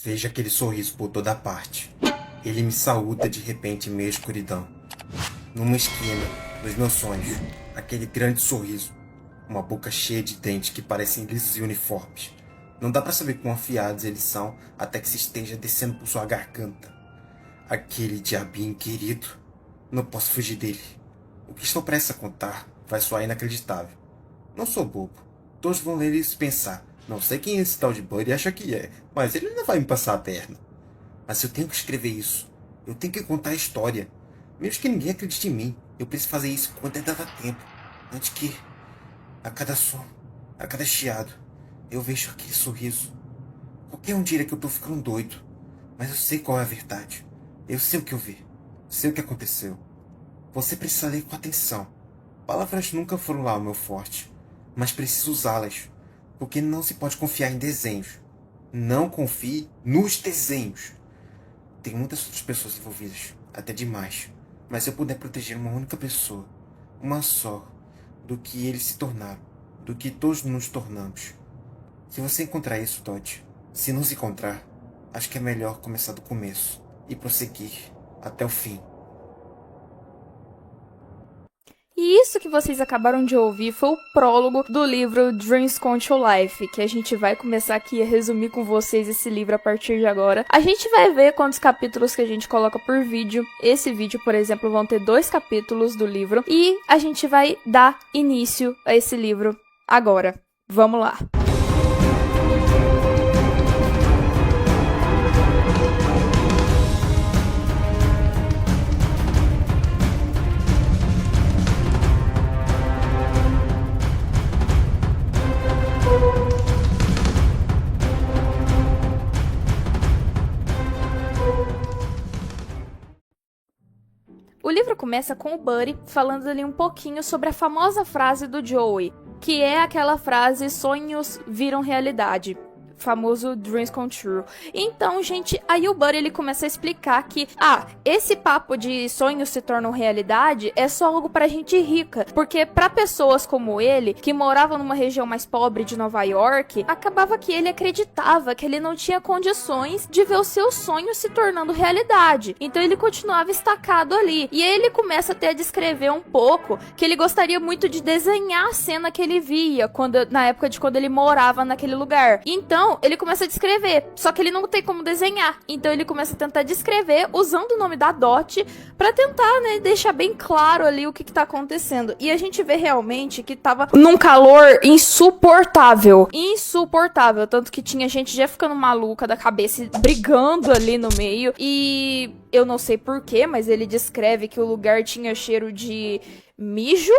Vejo aquele sorriso por toda parte. Ele me saúda de repente em meia escuridão. Numa esquina, nos meus sonhos, aquele grande sorriso. Uma boca cheia de dentes que parecem lisos e uniformes. Não dá pra saber quão afiados eles são até que se esteja descendo por sua garganta. Aquele diabinho querido. Não posso fugir dele. O que estou prestes a contar vai soar inacreditável. Não sou bobo. Todos vão ler isso e pensar. Não sei quem é esse tal de Buddy acha que é, mas ele não vai me passar a perna. Mas eu tenho que escrever isso. Eu tenho que contar a história. Mesmo que ninguém acredite em mim, eu preciso fazer isso enquanto ainda dá tempo. Antes que, a cada som, a cada chiado, eu vejo aquele sorriso. Qualquer um diria que eu tô ficando doido. Mas eu sei qual é a verdade. Eu sei o que eu vi. Sei o que aconteceu. Você precisa ler com atenção. Palavras nunca foram lá o meu forte. Mas preciso usá-las. Porque não se pode confiar em desenhos. Não confie nos desenhos. Tem muitas outras pessoas envolvidas. Até demais. Mas se eu puder proteger uma única pessoa, uma só, do que eles se tornaram, do que todos nos tornamos. Se você encontrar isso, Todd, se não se encontrar, acho que é melhor começar do começo e prosseguir até o fim. E isso que vocês acabaram de ouvir foi o prólogo do livro Dreams Come to Life, que a gente vai começar aqui a resumir com vocês esse livro a partir de agora. A gente vai ver quantos capítulos que a gente coloca por vídeo. Esse vídeo, por exemplo, vão ter 2 capítulos do livro. E a gente vai dar início a esse livro agora. Vamos lá! O livro começa com o Buddy falando ali um pouquinho sobre a famosa frase do Joey, que é aquela frase sonhos viram realidade. Famoso Dreams Come True. Então, gente, aí o Buddy ele começa a explicar que, esse papo de sonhos se tornam realidade é só algo pra gente rica, porque pra pessoas como ele, que moravam numa região mais pobre de Nova York, acabava que ele acreditava que ele não tinha condições de ver os seus sonhos se tornando realidade. Então ele continuava estacado ali. E aí ele começa até a descrever um pouco que ele gostaria muito de desenhar a cena que ele via na época de quando ele morava naquele lugar. Então, ele começa a descrever, só que ele não tem como desenhar. Então ele começa a tentar descrever usando o nome da Dot pra tentar, né, deixar bem claro ali o que tá acontecendo. E a gente vê realmente que tava num calor insuportável. Insuportável, tanto que tinha gente já ficando maluca da cabeça, brigando ali no meio. E eu não sei porquê, mas ele descreve que o lugar tinha cheiro de mijo.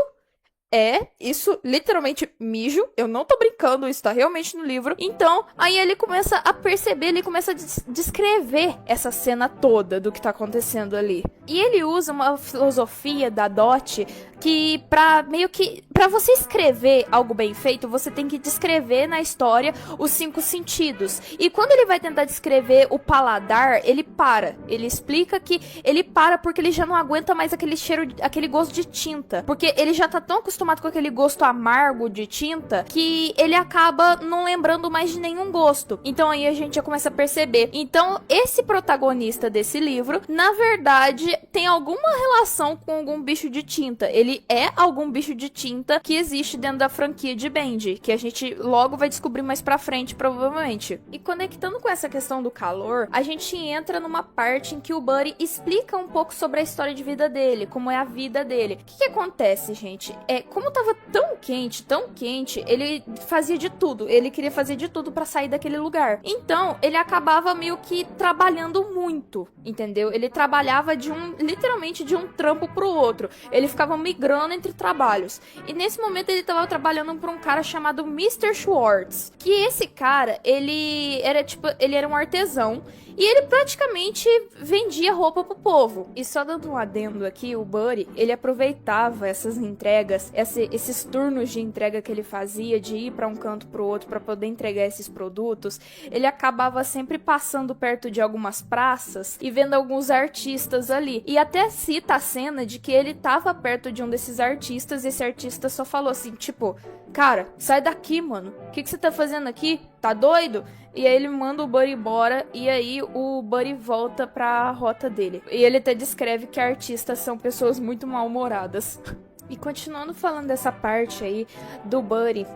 Isso, literalmente, mijo. Eu não tô brincando, isso tá realmente no livro. Então, aí ele começa a perceber, ele começa a descrever essa cena toda do que tá acontecendo ali. E ele usa uma filosofia da Dot que pra você escrever algo bem feito, você tem que descrever na história os 5 sentidos. E quando ele vai tentar descrever o paladar, ele para. Ele explica que ele para porque ele já não aguenta mais aquele cheiro, aquele gosto de tinta. Porque ele já tá tão acostumado com aquele gosto amargo de tinta que ele acaba não lembrando mais de nenhum gosto. Então aí a gente já começa a perceber. Então esse protagonista desse livro, na verdade, tem alguma relação com algum bicho de tinta. Ele é algum bicho de tinta que existe dentro da franquia de Bendy, que a gente logo vai descobrir mais pra frente, provavelmente. E conectando com essa questão do calor, a gente entra numa parte em que o Buddy explica um pouco sobre a história de vida dele, como é a vida dele. O que acontece, gente? Como tava tão quente, ele fazia de tudo. Ele queria fazer de tudo pra sair daquele lugar. Então, ele acabava meio que trabalhando muito, entendeu? Ele trabalhava literalmente de um trampo pro outro. Ele ficava migrando entre trabalhos. E nesse momento ele tava trabalhando pra um cara chamado Mr. Schwartz. Que esse cara, ele era um artesão. E ele praticamente vendia roupa pro povo. E só dando um adendo aqui, o Buddy, ele aproveitava essas entregas, esses turnos de entrega que ele fazia, de ir pra um canto pro outro pra poder entregar esses produtos. Ele acabava sempre passando perto de algumas praças e vendo alguns artistas ali. ali e até cita a cena de que ele tava perto de um desses artistas e esse artista só falou assim, tipo, cara, sai daqui, mano. O que você tá fazendo aqui? Tá doido? E aí ele manda o Buddy embora e aí o Buddy volta pra rota dele. E ele até descreve que artistas são pessoas muito mal-humoradas. E continuando falando dessa parte aí do Buddy,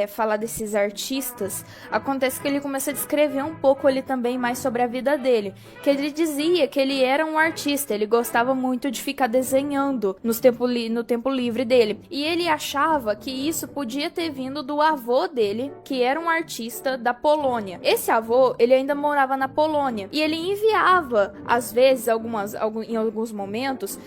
falar desses artistas, acontece que ele começa a descrever um pouco ali também mais sobre a vida dele. Que ele dizia que ele era um artista, ele gostava muito de ficar desenhando no tempo livre dele. E ele achava que isso podia ter vindo do avô dele, que era um artista da Polônia. Esse avô, ele ainda morava na Polônia. E ele enviava, às vezes, em alguns momentos,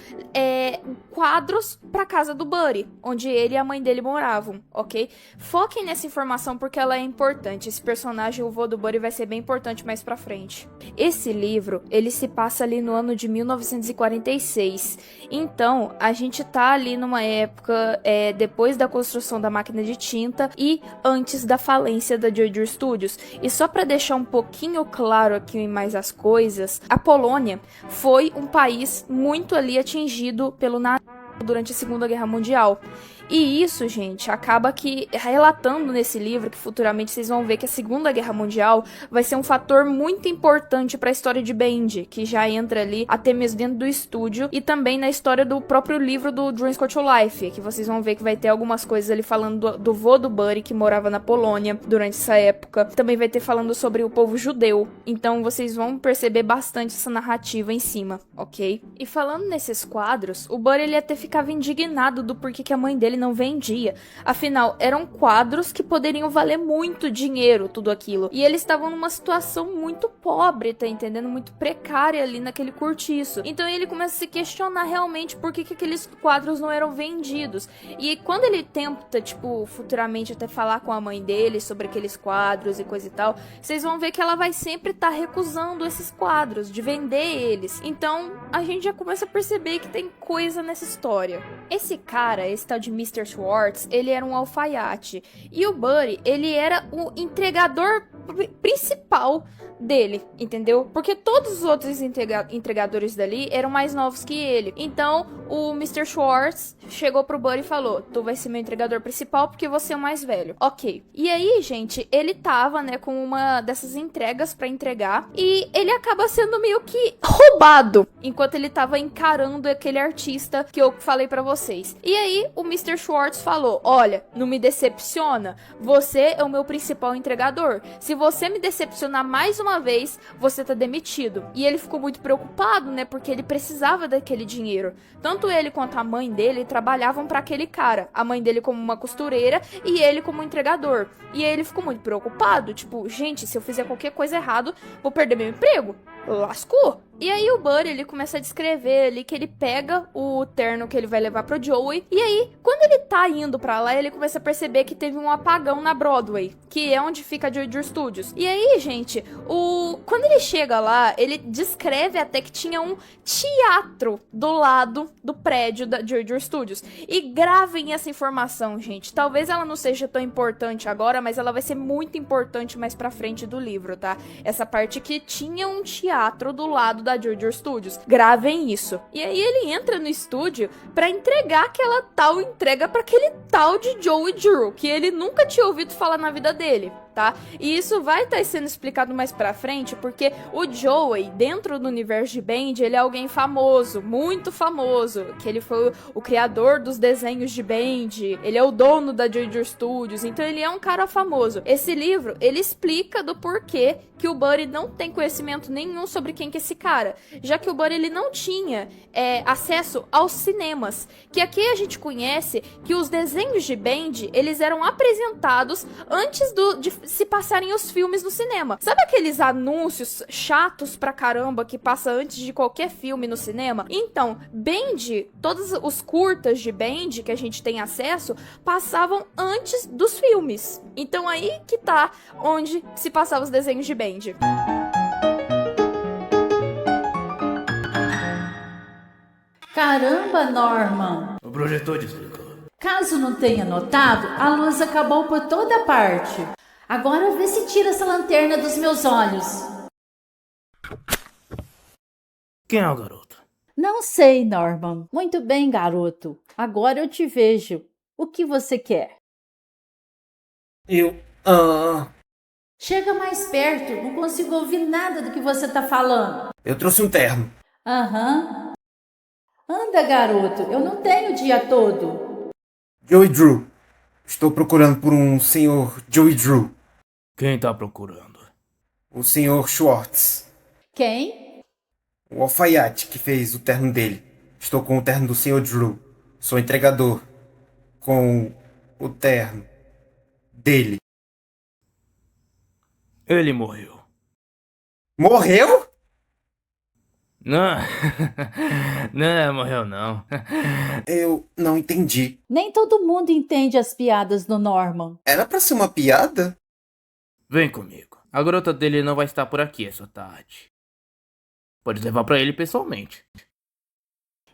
quadros pra casa do Buddy, onde ele e a mãe dele moravam, ok? Foquem nessa informação porque ela é importante. Esse personagem, o vô do Buddy, vai ser bem importante mais pra frente. Esse livro, ele se passa ali no ano de 1946. Então, a gente tá ali numa época depois da construção da máquina de tinta e antes da falência da Jojo Studios. E só pra deixar um pouquinho claro aqui mais as coisas, a Polônia foi um país muito ali atingido pelo nazismo durante a Segunda Guerra Mundial. E isso, gente, acaba que relatando nesse livro, que futuramente vocês vão ver que a Segunda Guerra Mundial vai ser um fator muito importante para a história de Bendy, que já entra ali até mesmo dentro do estúdio e também na história do próprio livro do Dreams Come True Life, que vocês vão ver que vai ter algumas coisas ali falando do vô do Buddy, que morava na Polônia durante essa época. Também vai ter falando sobre o povo judeu. Então vocês vão perceber bastante essa narrativa em cima, ok? E falando nesses quadros, o Buddy ele até ficava indignado do porquê que a mãe dele não vendia. Afinal, eram quadros que poderiam valer muito dinheiro, tudo aquilo. E eles estavam numa situação muito pobre, tá entendendo? Muito precária ali naquele cortiço. Então ele começa a se questionar realmente por que aqueles quadros não eram vendidos. E quando ele tenta, tipo, futuramente até falar com a mãe dele sobre aqueles quadros e coisa e tal, vocês vão ver que ela vai sempre estar recusando esses quadros, de vender eles. Então, a gente já começa a perceber que tem coisa nessa história. Esse cara, esse tal de Mr. Schwartz, ele era um alfaiate. E o Buddy, ele era o entregador principal dele, entendeu? Porque todos os outros entregadores dali eram mais novos que ele. Então, o Mr. Schwartz chegou pro Buddy e falou: tu vai ser meu entregador principal porque você é o mais velho. Ok. E aí, gente, ele tava, né, com uma dessas entregas pra entregar e ele acaba sendo meio que roubado enquanto ele tava encarando aquele artista que eu falei pra vocês. E aí, o Mr. Schwartz falou: olha, não me decepciona, você é o meu principal entregador. Se você me decepcionar mais uma vez, você tá demitido. E ele ficou muito preocupado, né, porque ele precisava daquele dinheiro. Tanto ele quanto a mãe dele trabalhavam pra aquele cara. A mãe dele como uma costureira e ele como entregador. E aí ele ficou muito preocupado, tipo, gente, se eu fizer qualquer coisa errado, vou perder meu emprego. Lascou. E aí o Buddy, ele começa a descrever ali que ele pega o terno que ele vai levar pro Joey. E aí, quando ele tá indo pra lá, ele começa a perceber que teve um apagão na Broadway, que é onde fica a Jojo Studios. E aí, gente, quando ele chega lá, ele descreve até que tinha um teatro do lado do prédio da Jojo Studios. E gravem essa informação, gente. Talvez ela não seja tão importante agora, mas ela vai ser muito importante mais pra frente do livro, tá? Essa parte que tinha um teatro do lado da Jojo Studios. Gravem isso. E aí ele entra no estúdio pra entregar aquela tal entrega pra aquele tal de Joey Drew, que ele nunca tinha ouvido falar na vida dele, tá? E isso vai estar sendo explicado mais pra frente, porque o Joey, dentro do universo de Bendy, ele é alguém famoso, muito famoso, que ele foi o criador dos desenhos de Bendy, ele é o dono da Jojo Studios, então ele é um cara famoso. Esse livro, ele explica do porquê que o Buddy não tem conhecimento nenhum sobre quem que é esse cara, já que o Buddy ele não tinha acesso aos cinemas, que aqui a gente conhece que os desenhos de Bendy, eles eram apresentados antes de se passarem os filmes no cinema. Sabe aqueles anúncios chatos pra caramba que passa antes de qualquer filme no cinema? Então, Bendy, todos os curtas de Bendy que a gente tem acesso, passavam antes dos filmes. Então aí que tá onde se passavam os desenhos de Bendy. Caramba, Norman! O projetor desligou. Caso não tenha notado, a luz acabou por toda parte. Agora vê se tira essa lanterna dos meus olhos. Quem é o garoto? Não sei, Norman. Muito bem, garoto. Agora eu te vejo. O que você quer? Eu. Chega mais perto. Não consigo ouvir nada do que você tá falando. Eu trouxe um terno. Aham. Anda, garoto. Eu não tenho o dia todo. Joey Drew. Estou procurando por um senhor Joey Drew. Quem tá procurando? O senhor Schwartz. Quem? O alfaiate que fez o terno dele. Estou com o terno do senhor Drew. Sou entregador. Com o terno dele. Ele morreu. Morreu? Não, não morreu não. Eu não entendi. Nem todo mundo entende as piadas do Norman. Era pra ser uma piada? Vem comigo. A garota dele não vai estar por aqui essa tarde. Pode levar pra ele pessoalmente.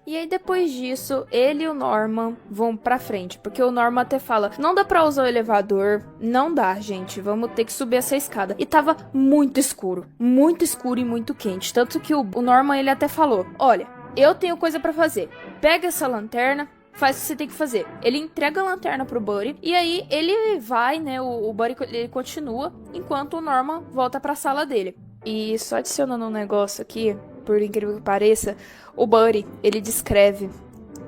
E aí depois disso, ele e o Norman vão pra frente, porque o Norman até fala, não dá pra usar o elevador, não dá, gente, vamos ter que subir essa escada. E tava muito escuro e muito quente, tanto que o Norman, ele até falou, olha, eu tenho coisa pra fazer, pega essa lanterna, faz o que você tem que fazer. Ele entrega a lanterna pro Buddy, e aí ele vai, né, o Buddy, ele continua, enquanto o Norman volta pra sala dele. E só adicionando um negócio aqui, por incrível que pareça, o Buddy, ele descreve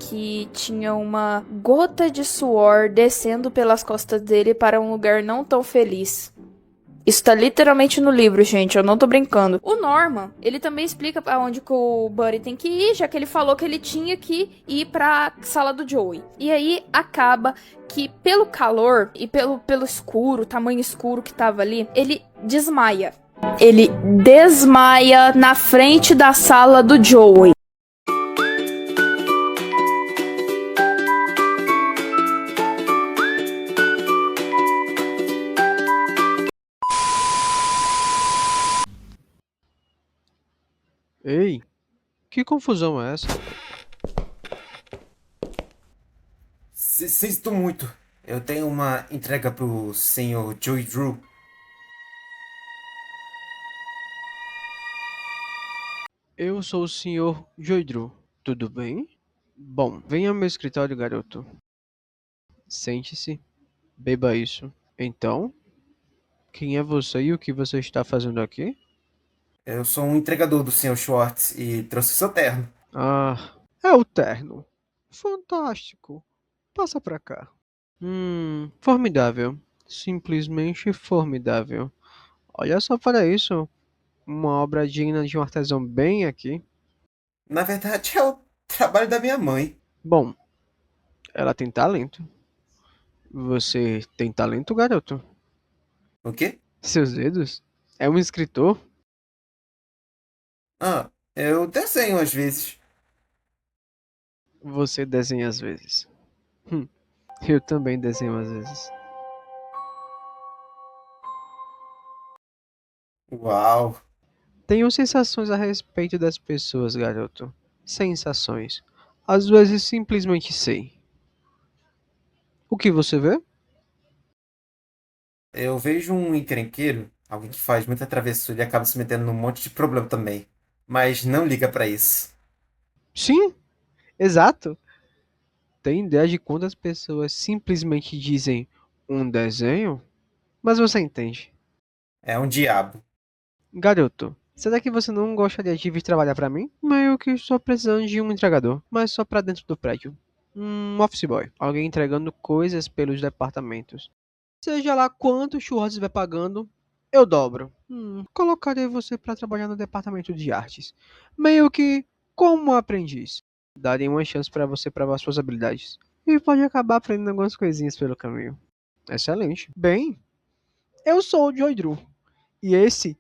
que tinha uma gota de suor descendo pelas costas dele para um lugar não tão feliz. Isso tá literalmente no livro, gente, eu não tô brincando. O Norman, ele também explica aonde que o Buddy tem que ir, já que ele falou que ele tinha que ir pra sala do Joey. E aí acaba que pelo calor e pelo escuro, tamanho escuro que tava ali, ele desmaia. Ele desmaia na frente da sala do Joey. Ei, que confusão é essa? Sinto muito. Eu tenho uma entrega pro senhor Joey Drew. Eu sou o Sr. Joydru, tudo bem? Bom, venha ao meu escritório, garoto. Sente-se, beba isso. Então, quem é você e o que você está fazendo aqui? Eu sou um entregador do senhor Schwartz e trouxe seu terno. Ah, é o terno. Fantástico. Passa pra cá. Formidável. Simplesmente formidável. Olha só para isso. Uma obra digna de um artesão bem aqui. Na verdade, é o trabalho da minha mãe. Bom, ela tem talento. Você tem talento, garoto? O quê? Seus dedos? É um escritor? Ah, eu desenho às vezes. Você desenha às vezes. Eu também desenho às vezes. Uau! Tenho sensações a respeito das pessoas, garoto. Sensações. Às vezes simplesmente sei. O que você vê? Eu vejo um encrenqueiro, alguém que faz muita travessura e acaba se metendo num monte de problema também. Mas não liga pra isso. Sim, exato. Tem ideia de quantas pessoas simplesmente dizem um desenho? Mas você entende. É um diabo. Garoto, será que você não gostaria de vir trabalhar pra mim? Meio que estou precisando de um entregador, mas só pra dentro do prédio. Office boy, alguém entregando coisas pelos departamentos. Seja lá quanto o Schwartz estiver pagando, eu dobro. Colocarei você pra trabalhar no departamento de artes. Meio que como um aprendiz. Darei uma chance pra você provar suas habilidades. E pode acabar aprendendo algumas coisinhas pelo caminho. Excelente. Bem, eu sou o Joey Drew. E esse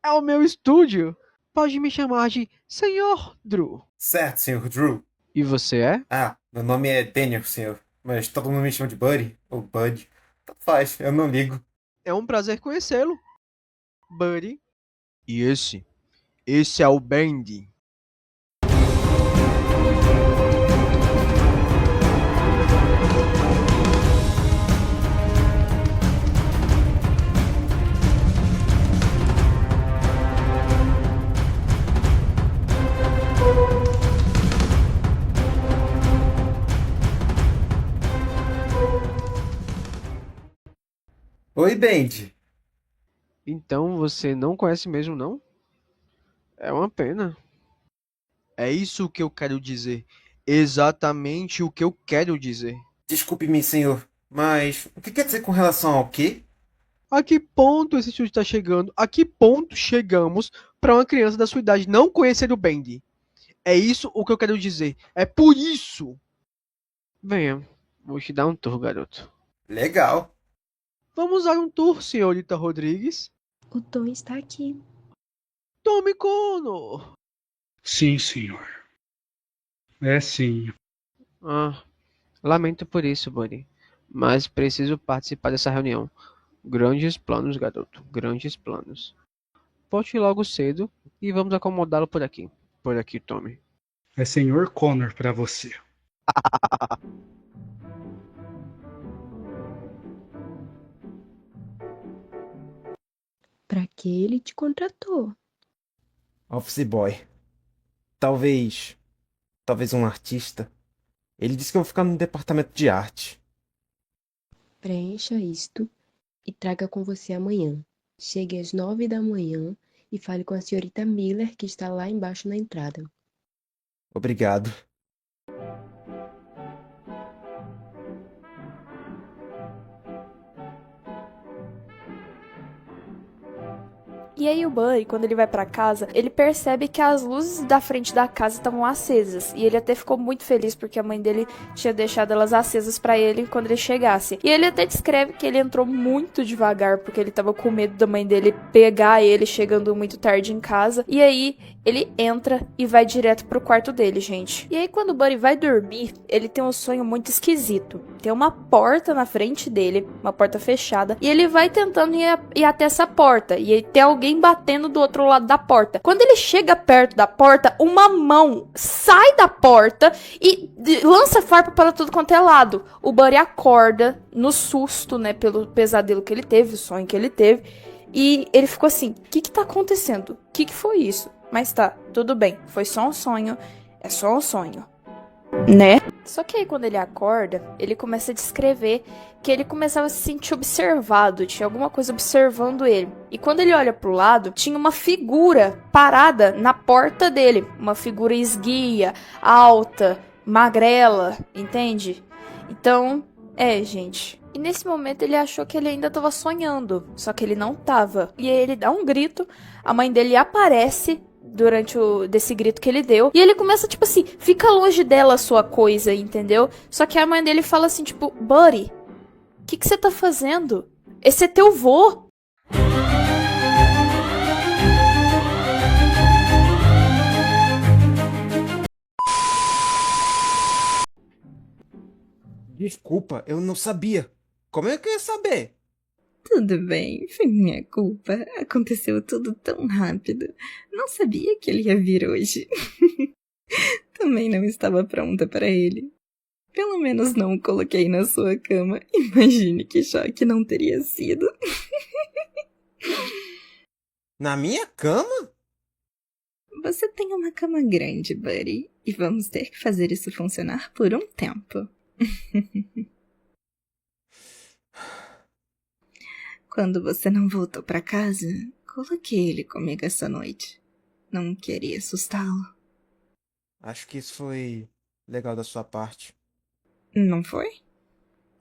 é o meu estúdio. Pode me chamar de Senhor Drew. Certo, senhor Drew. E você é? Ah, meu nome é Daniel, senhor. Mas todo mundo me chama de Buddy ou Bud. Tanto faz, eu não ligo. É um prazer conhecê-lo, Buddy. E esse é o Bendy. Oi, Bendy. Então você não conhece mesmo, não? É uma pena. É isso que eu quero dizer. Exatamente o que eu quero dizer. Desculpe-me, senhor, mas o que quer dizer com relação ao quê? A que ponto esse estudo está chegando? A que ponto chegamos para uma criança da sua idade não conhecer o Bendy? É isso o que eu quero dizer. É por isso. Venha, vou te dar um tour, garoto. Legal. Vamos dar um tour, senhorita Rodrigues. O Tom está aqui. Tome Connor. Sim, senhor. É sim. Ah, lamento por isso, Buddy. Mas preciso participar dessa reunião. Grandes planos, garoto. Grandes planos. Volte logo cedo e vamos acomodá-lo por aqui. Por aqui, Tommy. É senhor Connor pra você. Pra que ele te contratou? Office boy. Talvez. Talvez um artista. Ele disse que eu vou ficar no departamento de arte. Preencha isto e traga com você amanhã. Chegue às 9 da manhã e fale com a senhorita Miller, que está lá embaixo na entrada. Obrigado. E aí o Buddy, quando ele vai pra casa, ele percebe que as luzes da frente da casa estavam acesas. E ele até ficou muito feliz porque a mãe dele tinha deixado elas acesas pra ele quando ele chegasse. E ele até descreve que ele entrou muito devagar porque ele tava com medo da mãe dele pegar ele chegando muito tarde em casa. E aí ele entra e vai direto pro quarto dele, gente. E aí quando o Buddy vai dormir, ele tem um sonho muito esquisito. Tem uma porta na frente dele, uma porta fechada, e ele vai tentando ir até essa porta. E aí tem alguém batendo do outro lado da porta. Quando ele chega perto da porta, uma mão sai da porta e lança farpa para tudo quanto é lado. O Buddy acorda no susto, né, pelo pesadelo que ele teve, o sonho que ele teve. E ele ficou assim, o que tá acontecendo? O que foi isso? Mas tá, tudo bem, foi só um sonho, é só um sonho. Né? Só que aí quando ele acorda, ele começa a descrever que ele começava a se sentir observado, tinha alguma coisa observando ele. E quando ele olha pro lado, tinha uma figura parada na porta dele, uma figura esguia, alta, magrela, entende? Então, gente. E nesse momento ele achou que ele ainda tava sonhando, só que ele não tava. E aí ele dá um grito, a mãe dele aparece durante desse grito que ele deu. E ele começa, tipo assim, fica longe dela a sua coisa, entendeu? Só que a mãe dele fala assim, tipo, Buddy, o que você tá fazendo? Esse é teu vô. Desculpa, eu não sabia. Como é que eu ia saber? Tudo bem, foi minha culpa. Aconteceu tudo tão rápido. Não sabia que ele ia vir hoje. Também não estava pronta para ele. Pelo menos não o coloquei na sua cama. Imagine que choque não teria sido. Na minha cama? Você tem uma cama grande, Buddy, e vamos ter que fazer isso funcionar por um tempo. Quando você não voltou para casa, coloquei ele comigo essa noite. Não queria assustá-lo. Acho que isso foi legal da sua parte. Não foi?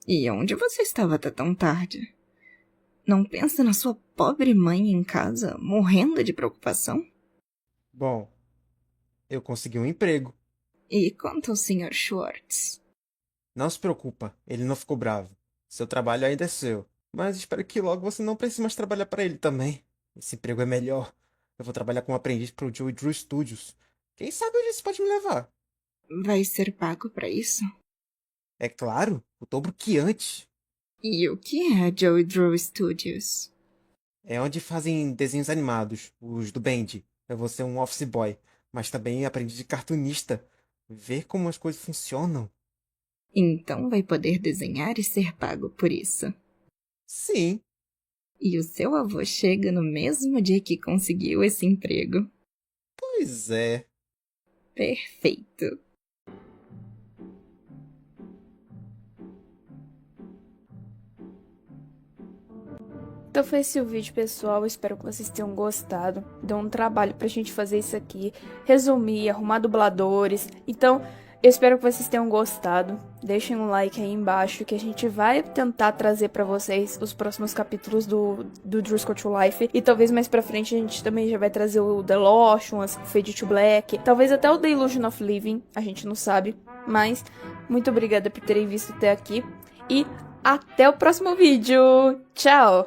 E onde você estava até tão tarde? Não pensa na sua pobre mãe em casa, morrendo de preocupação? Bom, eu consegui um emprego. E quanto ao Sr. Schwartz? Não se preocupa, ele não ficou bravo. Seu trabalho ainda é seu. Mas espero que logo você não precise mais trabalhar para ele também. Esse emprego é melhor. Eu vou trabalhar como aprendiz para o Joey Drew Studios. Quem sabe onde isso pode me levar? Vai ser pago para isso? É claro, o dobro que antes. E o que é a Joey Drew Studios? É onde fazem desenhos animados, os do Bendy. Eu vou ser um office boy, mas também aprendiz de cartunista. Ver como as coisas funcionam. Então vai poder desenhar e ser pago por isso. Sim. E o seu avô chega no mesmo dia que conseguiu esse emprego. Pois é. Perfeito. Então foi esse o vídeo, pessoal. Espero que vocês tenham gostado. Deu um trabalho pra gente fazer isso aqui. Resumir, arrumar dubladores. Então, eu espero que vocês tenham gostado. Deixem um like aí embaixo que a gente vai tentar trazer pra vocês os próximos capítulos do Drew's Come to Life. E talvez mais pra frente a gente também já vai trazer o The Lost Ones, o Fade to Black. Talvez até o The Illusion of Living, a gente não sabe. Mas, muito obrigada por terem visto até aqui. E até o próximo vídeo. Tchau!